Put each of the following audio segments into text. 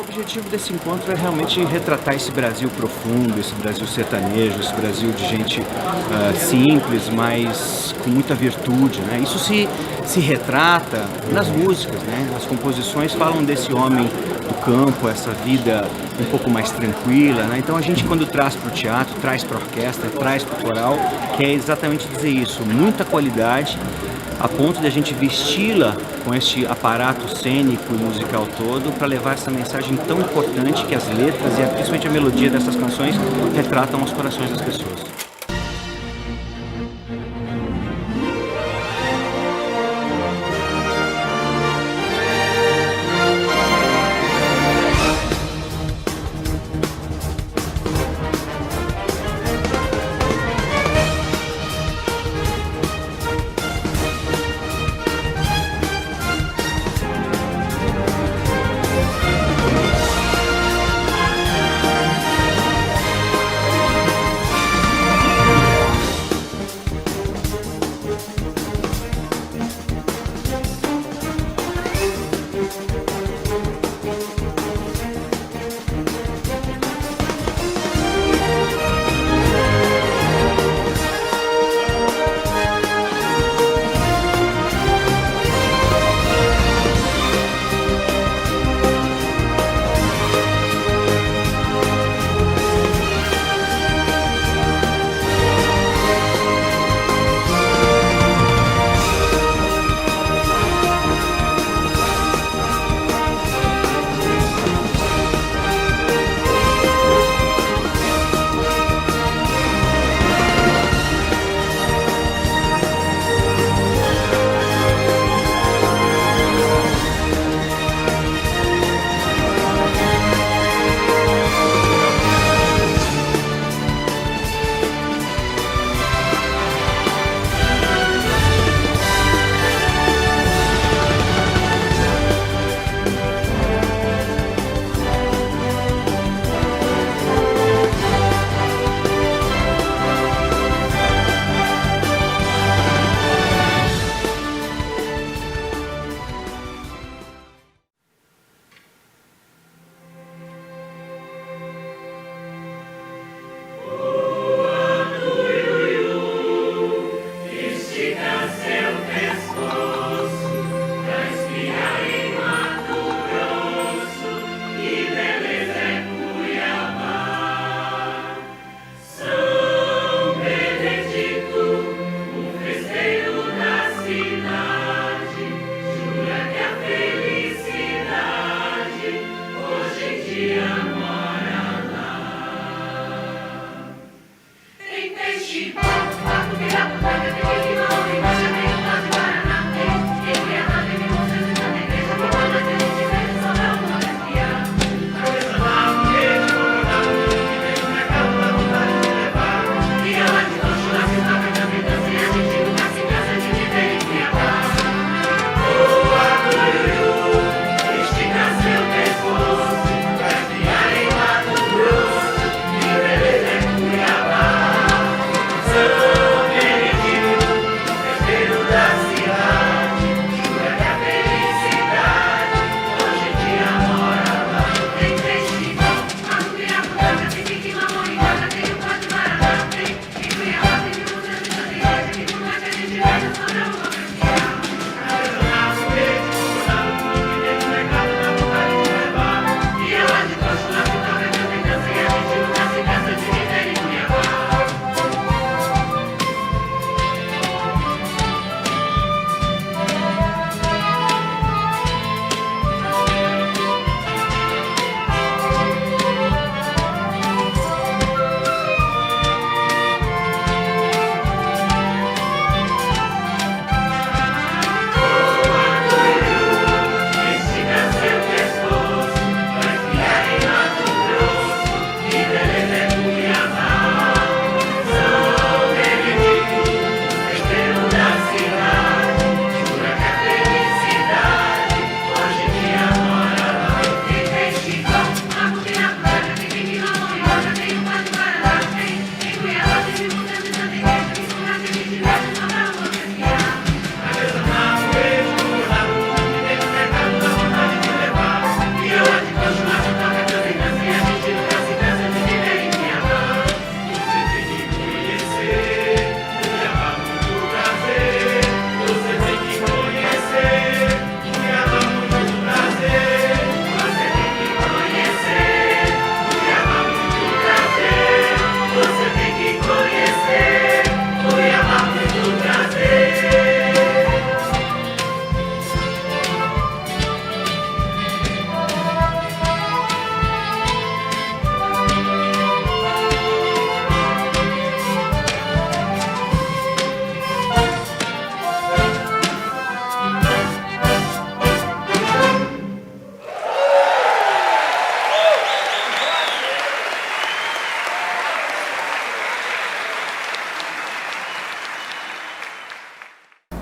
objetivo desse encontro é realmente retratar esse Brasil profundo, esse Brasil sertanejo, esse Brasil de gente simples, mas com muita virtude, né? Isso se retrata nas músicas, né? As composições falam desse homem do campo, essa vida um pouco mais tranquila, né? Então a gente, quando traz para o teatro, traz para a orquestra, traz para o coral, quer exatamente dizer isso, muita qualidade, a ponto de a gente vesti-la com este aparato cênico e musical todo para levar essa mensagem tão importante que as letras e principalmente a melodia dessas canções retratam os corações das pessoas.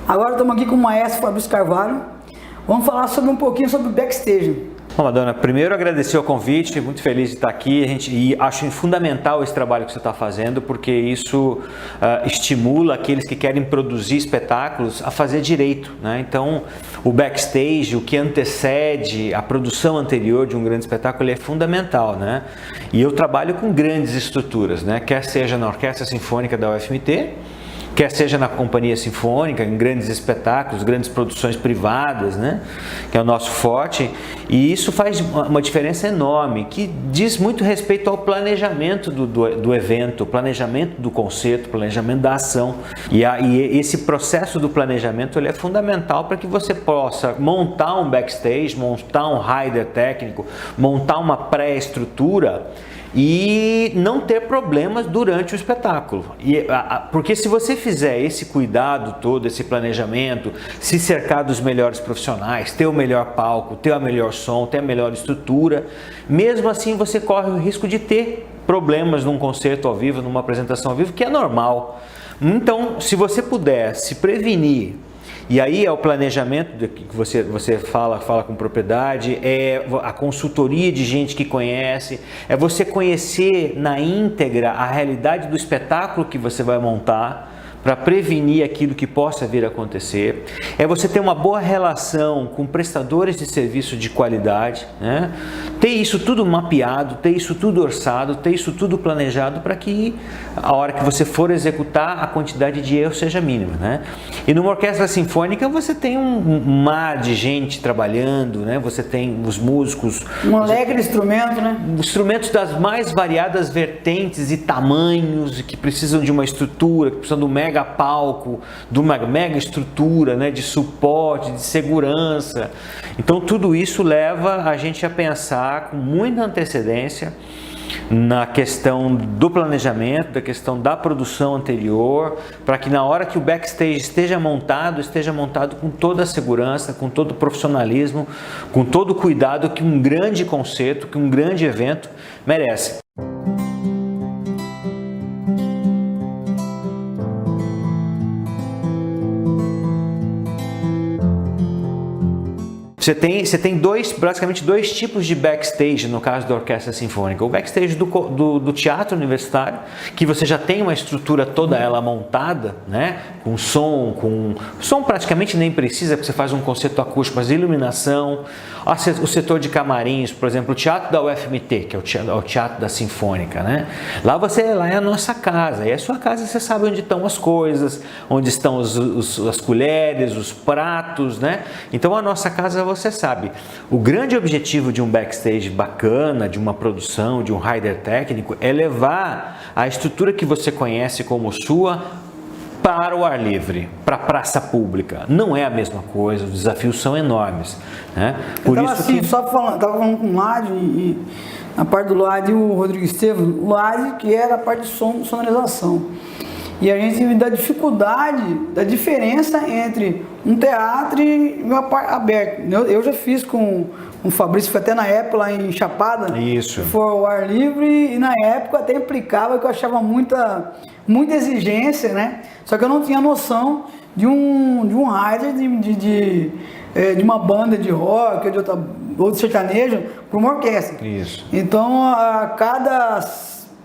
Agora estamos aqui com o maestro Fabrício Carvalho. Vamos falar um pouquinho sobre o backstage. Bom, Madonna, primeiro agradecer o convite, muito feliz de estar aqui, e acho fundamental esse trabalho que você está fazendo, porque isso estimula aqueles que querem produzir espetáculos a fazer direito, né? Então, o backstage, o que antecede a produção anterior de um grande espetáculo, é fundamental, né? E eu trabalho com grandes estruturas, né? Quer seja na Orquestra Sinfônica da UFMT, quer seja na Companhia Sinfônica, em grandes espetáculos, grandes produções privadas, né? Que é o nosso forte, e isso faz uma diferença enorme, que diz muito respeito ao planejamento do evento, o planejamento do concerto, o planejamento da ação, e esse processo do planejamento ele é fundamental para que você possa montar um backstage, montar um rider técnico, montar uma pré-estrutura e não ter problemas durante o espetáculo. Porque se você fizer esse cuidado todo, esse planejamento, se cercar dos melhores profissionais, ter o melhor palco, ter o melhor som, ter a melhor estrutura, mesmo assim você corre o risco de ter problemas num concerto ao vivo, numa apresentação ao vivo, que é normal. Então, se você puder se prevenir, e aí é o planejamento que você fala com propriedade, é a consultoria de gente que conhece, é você conhecer na íntegra a realidade do espetáculo que você vai montar, para prevenir aquilo que possa vir a acontecer, é você ter uma boa relação com prestadores de serviço de qualidade, né? Ter isso tudo mapeado, ter isso tudo orçado, ter isso tudo planejado para que a hora que você for executar a quantidade de erros seja mínima, né? E numa orquestra sinfônica você tem um mar de gente trabalhando, né? Você tem os músicos, um alegre instrumento, né? Instrumentos das mais variadas vertentes e tamanhos, que precisam de uma estrutura, que precisam de um mega palco, de uma mega estrutura, né, de suporte, de segurança. Então tudo isso leva a gente a pensar com muita antecedência na questão do planejamento, da questão da produção anterior, para que na hora que o backstage esteja montado com toda a segurança, com todo o profissionalismo, com todo o cuidado que um grande concerto, que um grande evento merece. Você tem basicamente dois tipos de backstage no caso da Orquestra Sinfônica. O backstage do teatro universitário, que você já tem uma estrutura toda ela montada, né? Com som praticamente nem precisa, porque você faz um concerto acústico, mas iluminação, o setor de camarins, por exemplo, o teatro da UFMT, que é o teatro da Sinfônica, né? Lá é a nossa casa, e a sua casa você sabe onde estão as coisas, onde estão as colheres, os pratos, né? Então a nossa casa você sabe. O grande objetivo de um backstage bacana, de uma produção, de um rider técnico, é levar a estrutura que você conhece como sua para o ar livre, para a praça pública. Não é a mesma coisa, os desafios são enormes, né? Por isso assim, que... estava falando com o Lade, e na parte do Lade o Rodrigo Estevam, o Lade que era a parte de sonorização. E a gente da dificuldade, da diferença entre um teatro e uma parte aberta. Eu já fiz com o Fabrício, foi até na época lá em Chapada. Isso. Foi ao ar livre, e na época até implicava que eu achava muita exigência, né? Só que eu não tinha noção de um rider de uma banda de rock, de outro sertanejo, para uma orquestra. Isso. Então, a cada,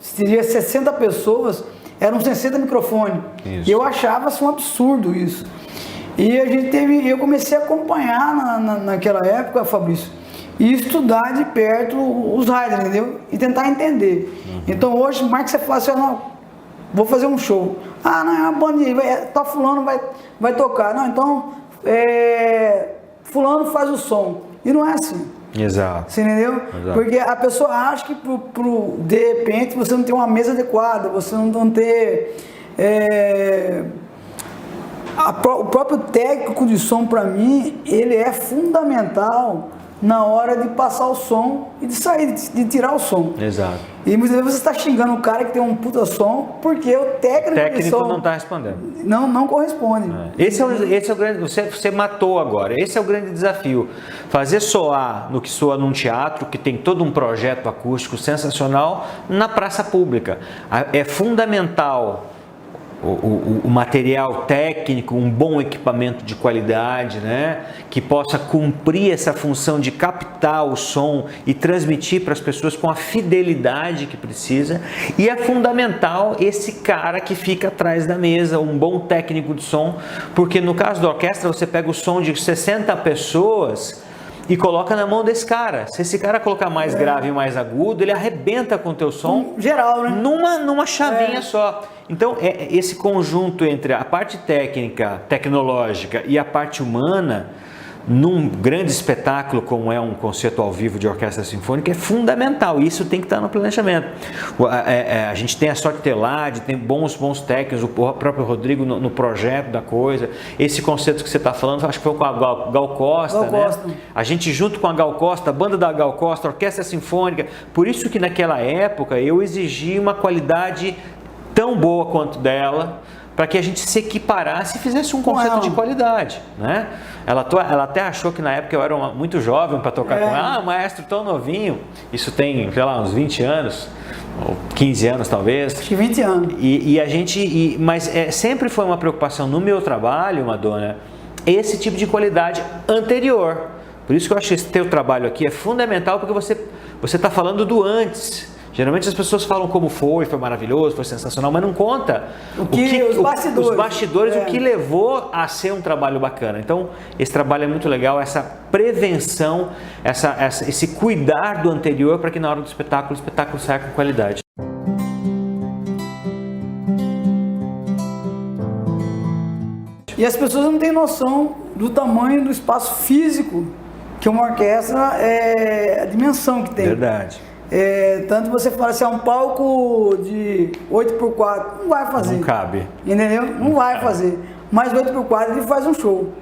seria 60 pessoas, eram 60 microfones. Isso. E eu achava assim, um absurdo isso. E eu comecei a acompanhar naquela época, Fabrício, e estudar de perto os riders, entendeu? E tentar entender. Então hoje, mais que você fala assim, não, vou fazer um show. Ah, não, é uma banda, tá fulano vai tocar. Não, então, fulano faz o som. E não é assim. Exato. Você entendeu? Exato. Porque a pessoa acha que de repente você não tem uma mesa adequada, você não ter... o próprio técnico de som, para mim, ele é fundamental na hora de passar o som e de sair, de tirar o som. Exato. E muitas vezes você está xingando o cara que tem um puta som porque o técnico de som não está respondendo. Não corresponde. Esse é o grande... Você matou agora. Esse é o grande desafio. Fazer soar no que soa num teatro, que tem todo um projeto acústico sensacional, na praça pública. É fundamental o material técnico, um bom equipamento de qualidade, né? Que possa cumprir essa função de captar o som e transmitir para as pessoas com a fidelidade que precisa. E é fundamental esse cara que fica atrás da mesa, um bom técnico de som, porque no caso da orquestra você pega o som de 60 pessoas e coloca na mão desse cara. Se esse cara colocar mais grave e mais agudo, ele arrebenta com o teu som geral, né? Numa chavinha só. Então, esse conjunto entre a parte técnica, tecnológica e a parte humana, num grande espetáculo como é um concerto ao vivo de orquestra sinfônica, é fundamental. Isso tem que estar no planejamento. A gente tem a sorte Telade, tem bons técnicos, o próprio Rodrigo no projeto da coisa. Esse concerto que você está falando, acho que foi com a Gal Costa, né? A gente junto com a Gal Costa, a banda da Gal Costa, a orquestra sinfônica. Por isso que naquela época eu exigi uma qualidade tão boa quanto dela, para que a gente se equiparasse e fizesse um concerto de qualidade, né? Ela até achou que na época eu era muito jovem para tocar com ela. Maestro tão novinho. Isso tem, sei lá, uns 20 anos, ou 15 anos talvez. Acho que 20 anos. Mas sempre foi uma preocupação no meu trabalho, Madonna, esse tipo de qualidade anterior. Por isso que eu acho que esse teu trabalho aqui é fundamental, porque você está falando do antes. Geralmente as pessoas falam como foi maravilhoso, foi sensacional, mas não conta os bastidores, o que levou a ser um trabalho bacana. Então, esse trabalho é muito legal, essa prevenção, esse cuidar do anterior para que na hora do espetáculo, o espetáculo saia com qualidade. E as pessoas não têm noção do tamanho do espaço físico que uma orquestra a dimensão que tem. Verdade. Tanto você fala assim, um palco de 8x4, não vai fazer. Não cabe. Entendeu? Não vai fazer. Mas 8x4 ele faz um show.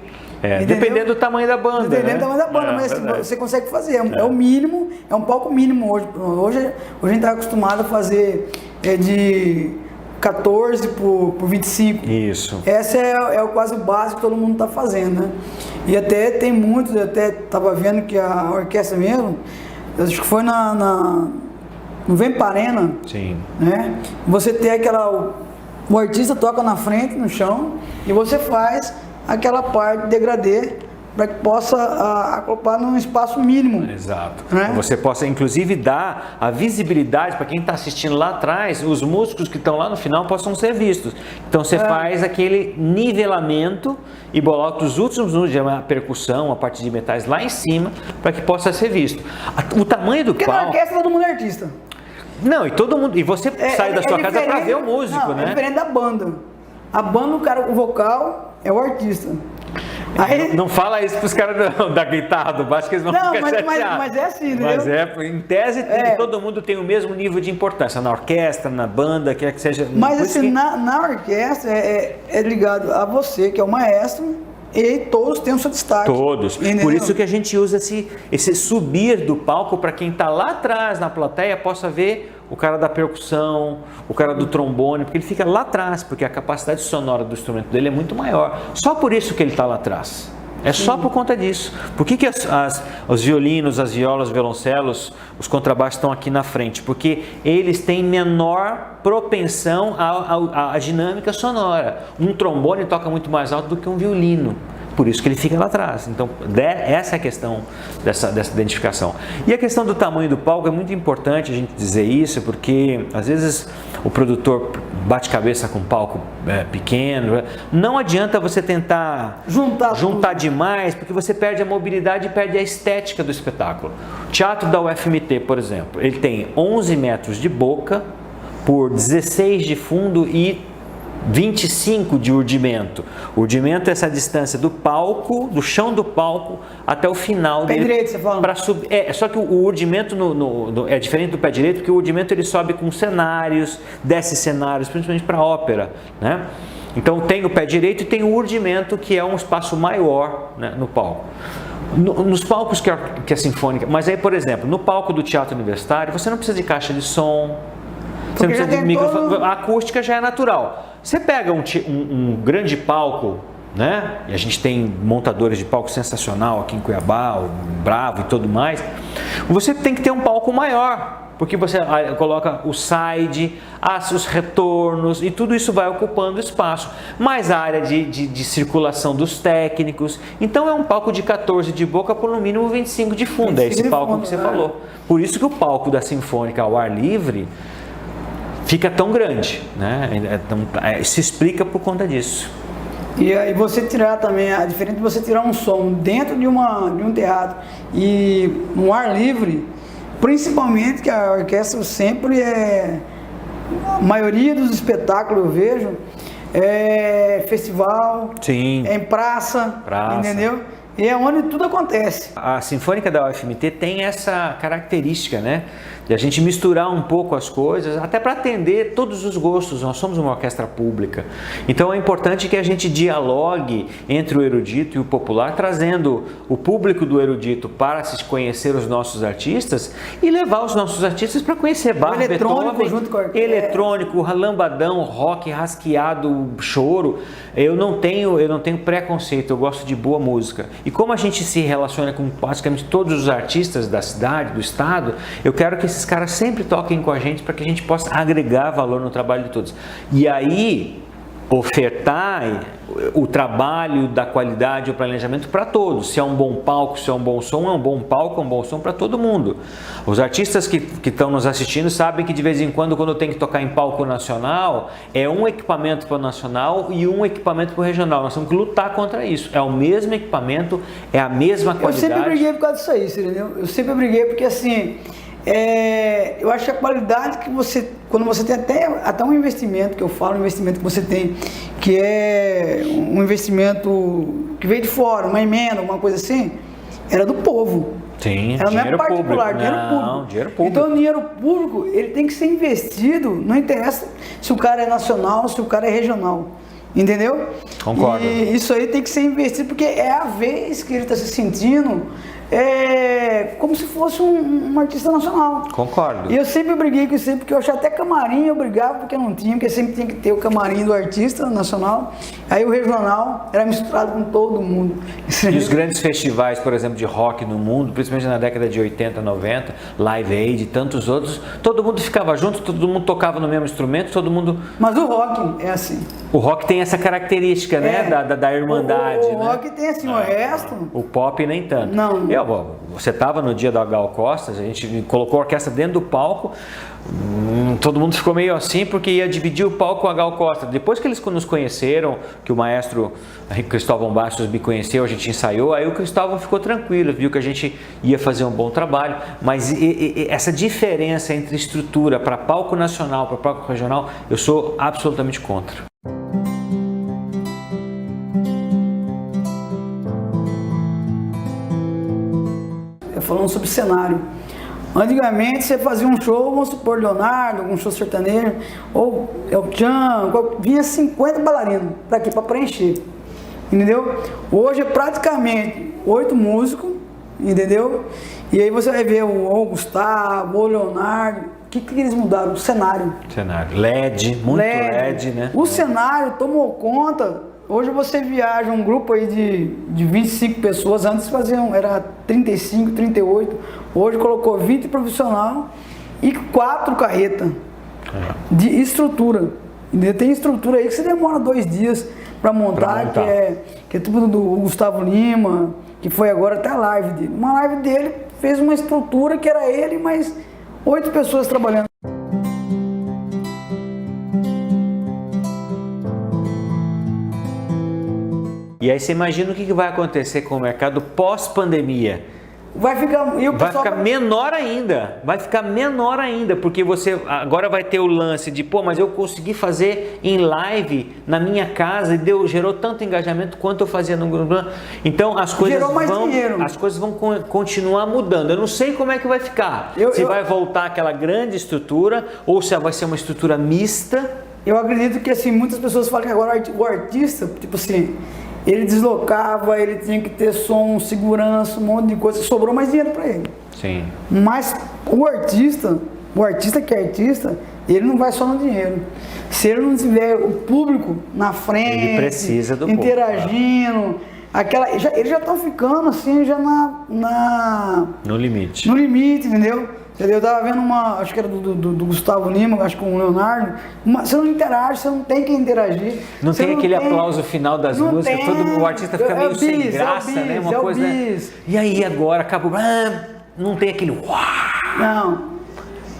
Dependendo do tamanho da banda. Dependendo do tamanho da banda, mas você consegue fazer. É o mínimo, é um palco mínimo hoje. Hoje a gente está acostumado a fazer de 14 por 25. Isso. Essa é quase o básico que todo mundo está fazendo, né? E até tem muitos, eu até estava vendo que a orquestra mesmo, acho que foi no Vem Arena, sim, né? Você tem o artista toca na frente, no chão, e você faz aquela parte de degradê para que possa acoplar num espaço mínimo. Exato. Né? Você possa, inclusive, dar a visibilidade para quem está assistindo lá atrás, os músicos que estão lá no final possam ser vistos. Então você faz aquele nivelamento e bota os últimos números, a percussão, a parte de metais lá em cima, para que possa ser visto. O tamanho do palco... Porque na orquestra todo mundo é artista. Não, e você sai da sua casa para ver o músico, né? É diferente da banda. A banda, o vocal é o artista. Aí... Não fala isso pros caras da guitarra, do baixo, que eles vão ficar chateados. Mas é assim, entendeu? Mas em tese, todo mundo tem o mesmo nível de importância, na orquestra, na banda, quer que seja... Mas assim, na orquestra é ligado a você, que é o maestro, e todos têm o seu destaque. Todos. Entendeu? Por isso que a gente usa esse subir do palco para quem está lá atrás na plateia possa ver o cara da percussão, o cara do trombone, porque ele fica lá atrás, porque a capacidade sonora do instrumento dele é muito maior. Só por isso que ele está lá atrás. É só por conta disso. Por que os violinos, as violas, os violoncelos, os contrabaixos estão aqui na frente? Porque eles têm menor propensão à dinâmica sonora. Um trombone toca muito mais alto do que um violino. Por isso que ele fica lá atrás. Então, essa é a questão dessa identificação. E a questão do tamanho do palco é muito importante a gente dizer isso, porque às vezes o produtor bate cabeça com um palco pequeno. Não adianta você tentar juntar demais, porque você perde a mobilidade e perde a estética do espetáculo. O teatro da UFMT, por exemplo, ele tem 11 metros de boca por 16 de fundo e 25 de urdimento. O urdimento é essa distância do palco, do chão do palco, até o final pé dele. Pé direito, você fala? Só que o urdimento é diferente do pé direito, porque o urdimento ele sobe com cenários, desce cenários, principalmente para ópera, né? Então tem o pé direito e tem o urdimento, que é um espaço maior, né, no palco. Nos palcos que a sinfônica... Mas aí, por exemplo, no palco do Teatro Universitário, você não precisa de caixa de som, você não precisa de microfone, a acústica já é natural. Você pega um grande palco, né? E a gente tem montadores de palco sensacional aqui em Cuiabá, o Bravo e tudo mais. Você tem que ter um palco maior, porque você coloca o side, os retornos e tudo isso vai ocupando espaço. Mais a área de circulação dos técnicos. Então é um palco de 14 de boca por no mínimo 25 de fundo. É esse palco que você falou. Por isso que o palco da Sinfônica ao ar livre fica tão grande, né? Se explica por conta disso. E aí você tirar também, é diferente de você tirar um som dentro de um teatro e no ar livre, principalmente que a orquestra sempre a maioria dos espetáculos eu vejo, é festival, sim, é em praça, entendeu? E é onde tudo acontece. A Sinfônica da UFMT tem essa característica, né? De a gente misturar um pouco as coisas, até para atender todos os gostos. Nós somos uma orquestra pública. Então é importante que a gente dialogue entre o erudito e o popular, trazendo o público do erudito para se conhecer os nossos artistas e levar os nossos artistas para conhecer Bach, Beethoven, junto com a orquestra. Eletrônico, lambadão, rock, rasqueado, choro. Eu não tenho preconceito, eu gosto de boa música. E como a gente se relaciona com basicamente todos os artistas da cidade, do estado, eu quero que esses caras sempre toquem com a gente para que a gente possa agregar valor no trabalho de todos. E aí, ofertar o trabalho da qualidade, o planejamento para todos. Se é um bom palco, se é um bom som, é um bom palco, é um bom som para todo mundo. Os artistas que estão nos assistindo sabem que de vez em quando eu tenho que tocar em palco nacional, é um equipamento para o nacional e um equipamento para o regional. Nós temos que lutar contra isso. É o mesmo equipamento, é a mesma qualidade. Eu sempre briguei por causa disso aí, entendeu? Eu sempre briguei porque assim... eu acho que a qualidade que você, quando você tem até um investimento, que eu falo, um investimento que você tem, que é um investimento que veio de fora, uma emenda, alguma coisa assim, era do povo. Sim, ela não é particular, dinheiro público. Então o dinheiro público, ele tem que ser investido, não interessa se o cara é nacional, se o cara é regional. Entendeu? Concordo. E isso aí tem que ser investido, porque é a vez que ele está se sentindo como se fosse um artista nacional. Concordo. E eu sempre briguei com isso, porque eu achava até camarim, eu brigava porque não tinha, porque sempre tinha que ter o camarim do artista nacional. Aí o regional era misturado com todo mundo. E os grandes festivais, por exemplo, de rock no mundo, principalmente na década de 80, 90, Live Aid e tantos outros, todo mundo ficava junto, todo mundo tocava no mesmo instrumento, todo mundo... Mas o rock é assim. O rock tem essa característica, né, da irmandade. O rock tem assim, o resto... O pop nem tanto. Não. Você estava no dia da Gal Costa, a gente colocou a orquestra dentro do palco, todo mundo ficou meio assim porque ia dividir o palco com a Gal Costa. Depois que eles nos conheceram, que o maestro Cristóvão Bastos me conheceu, a gente ensaiou, aí o Cristóvão ficou tranquilo, viu que a gente ia fazer um bom trabalho, mas essa diferença entre estrutura para palco nacional, para palco regional, eu sou absolutamente contra. Falando sobre cenário. Antigamente você fazia um show, vamos supor, Leonardo, um show sertanejo, ou El Chan, vinha 50 bailarinos para quê? Para preencher. Entendeu? Hoje é praticamente 8 músicos, entendeu? E aí você vai ver o Gustavo, o Leonardo. O que eles mudaram? O cenário. LED, muito LED, né? O cenário tomou conta. Hoje você viaja um grupo aí de 25 pessoas, antes era 35, 38, hoje colocou 20 profissional e 4 carretas de estrutura. Tem estrutura aí que você demora 2 dias para montar, que é tudo do Gustavo Lima, que foi agora até a live dele. Uma live dele fez uma estrutura que era ele, mais 8 pessoas trabalhando. E aí você imagina o que vai acontecer com o mercado pós-pandemia. Vai ficar menor ainda, porque você agora vai ter o lance de, mas eu consegui fazer em live na minha casa e gerou tanto engajamento quanto eu fazia no grupo. Então as coisas vão continuar mudando. Eu não sei como é que vai ficar. Se vai voltar aquela grande estrutura ou se vai ser uma estrutura mista. Eu acredito que assim, muitas pessoas falam que agora o artista, tipo assim, ele deslocava, ele tinha que ter som, segurança, um monte de coisa, sobrou mais dinheiro para ele. Sim. Mas o artista que é artista, ele não vai só no dinheiro. Se ele não tiver o público na frente, ele precisa do interagindo, eles já estão ficando assim, já no limite. No limite, entendeu? Entendeu? Eu tava vendo acho que era do Gustavo Lima, acho que com o Leonardo. Você não interage, você não tem que interagir. Não tem aquele aplauso final das músicas, o artista fica meio sem graça, né? Uma coisa. E aí agora acabou. Não tem aquele uau! Não.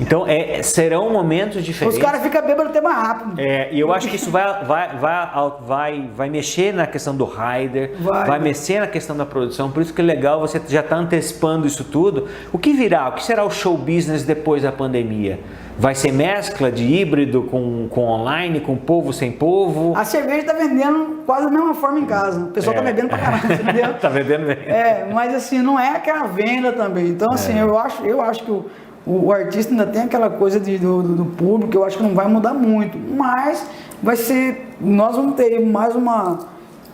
Então, serão momentos diferentes. Os caras ficam bêbados até mais rápido. E eu acho que isso vai mexer na questão do rider, vai mexer na questão da produção. Por isso que é legal, você já está antecipando isso tudo. O que virá? O que será o show business depois da pandemia? Vai ser mescla de híbrido com online, com povo sem povo? A cerveja está vendendo quase da mesma forma em casa. O pessoal está bebendo pra caramba, entendeu? Tá vendendo bem. Mas assim, não é aquela venda também. Então, assim, eu acho que o artista ainda tem aquela coisa do público, eu acho que não vai mudar muito, mas vai ser, nós vamos ter mais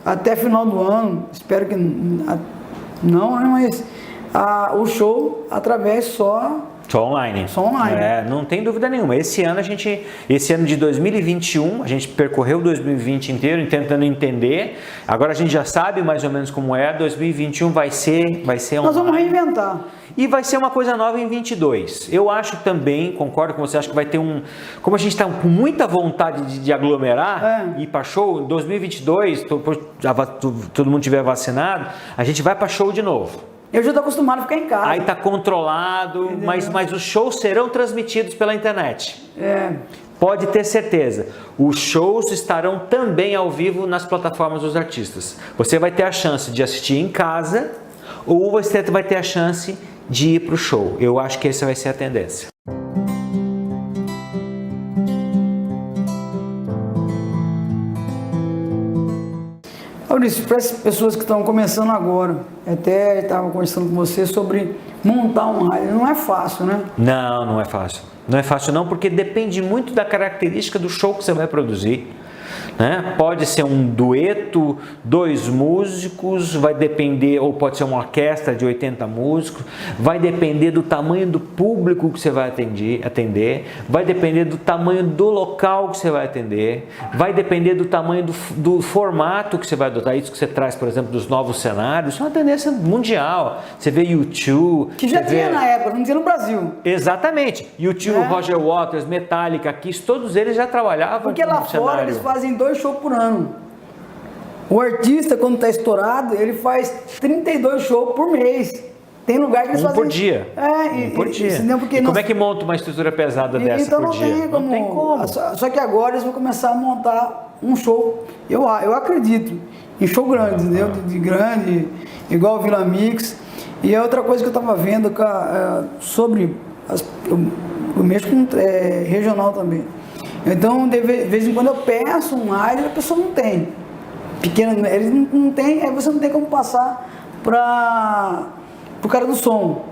até final do ano, espero que não, mas o show através só online. Não tem dúvida nenhuma. Esse ano de 2021, a gente percorreu 2020 inteiro tentando entender. Agora a gente já sabe mais ou menos como é. 2021 vai ser online. Nós vamos reinventar. E vai ser uma coisa nova em 22. Eu acho também, concordo com você, acho que vai ter como a gente está com muita vontade de aglomerar e ir para show, em 2022, todo mundo tiver vacinado, a gente vai para show de novo. Eu já estou acostumado a ficar em casa. Aí está controlado, mas os shows serão transmitidos pela internet. Pode ter certeza. Os shows estarão também ao vivo nas plataformas dos artistas. Você vai ter a chance de assistir em casa ou você vai ter a chance de ir para o show. Eu acho que essa vai ser a tendência. Maurício, para as pessoas que estão começando agora, até estava conversando com você sobre montar um rider, não é fácil, né? Não é fácil. Não é fácil não, porque depende muito da característica do show que você vai produzir. Né? Pode ser um dueto, 2 músicos, vai depender, ou pode ser uma orquestra de 80 músicos, vai depender do tamanho do público que você vai atender, vai depender do tamanho do local que você vai atender, vai depender do tamanho do formato que você vai adotar. Isso que você traz, por exemplo, dos novos cenários, isso é uma tendência mundial. Você vê U2... Que já tinha na época, não tinha no Brasil. Exatamente. U2, Roger Waters, Metallica, Kiss, todos eles já trabalhavam. Porque lá fora eles fazem 2 shows por ano. O artista, quando está estourado, ele faz 32 shows por mês. Tem lugar que eles fazem... por dia. Por dia. Porque como é que monta uma estrutura pesada dessa então por dia? Então não tem como. Só que agora eles vão começar a montar um show. Eu acredito em show grande, entendeu? De grande, igual o Vila Mix. E a outra coisa que eu estava vendo sobre... Eu mexo com regional também. Então, de vez em quando eu peço um rider, a pessoa não tem. Pequeno, eles não tem, aí você não tem como passar para o cara do som.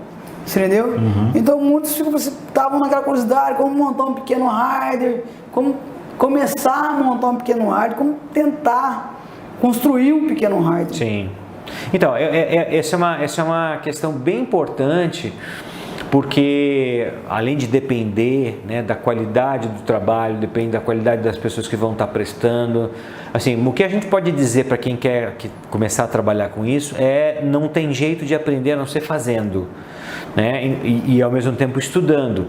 Você entendeu? Então, muitos estavam naquela curiosidade, como montar um pequeno rider, como começar a montar um pequeno rider, como tentar construir um pequeno rider. Sim. Então, essa é uma questão bem importante, porque além de depender, né, da qualidade do trabalho, depende da qualidade das pessoas que vão estar prestando. Assim, o que a gente pode dizer para quem quer começar a trabalhar com isso não tem jeito de aprender a não ser fazendo, né, e ao mesmo tempo estudando.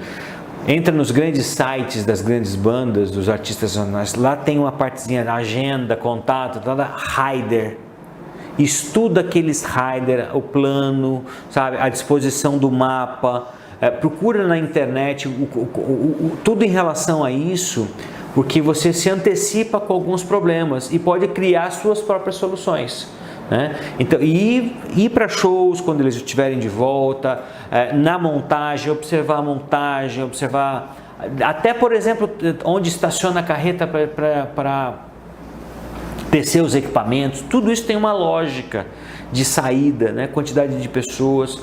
Entra nos grandes sites das grandes bandas, dos artistas nacionais, lá tem uma partezinha, agenda, contato, rider. Estuda aqueles rider, o plano, sabe, a disposição do mapa, procura na internet tudo em relação a isso, porque você se antecipa com alguns problemas e pode criar suas próprias soluções. Né? Então, ir para shows quando eles estiverem de volta, na montagem, observar a montagem, observar até, por exemplo, onde estaciona a carreta para descer os equipamentos. Tudo isso tem uma lógica de saída, né? Quantidade de pessoas.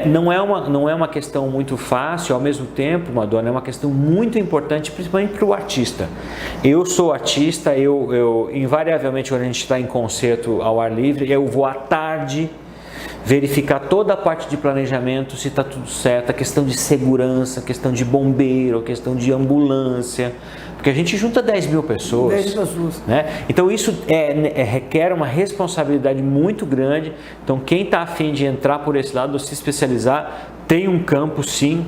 Não é uma questão muito fácil, ao mesmo tempo, Madonna, é uma questão muito importante, principalmente para o artista. Eu sou artista, eu invariavelmente, quando a gente está em concerto ao ar livre, eu vou à tarde verificar toda a parte de planejamento, se está tudo certo, a questão de segurança, a questão de bombeiro, a questão de ambulância, porque a gente junta 10 mil pessoas. 10 pessoas. Né? Então isso requer uma responsabilidade muito grande. Então quem está a fim de entrar por esse lado, se especializar, tem um campo sim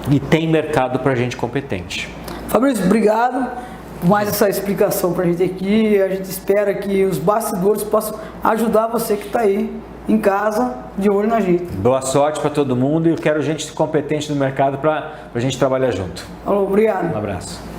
e tem mercado para gente competente. Fabrício, obrigado por mais essa explicação para a gente aqui. A gente espera que os bastidores possam ajudar você que está aí em casa, de olho na gente. Boa sorte para todo mundo e eu quero gente competente no mercado para a gente trabalhar junto. Alô, obrigado. Um abraço.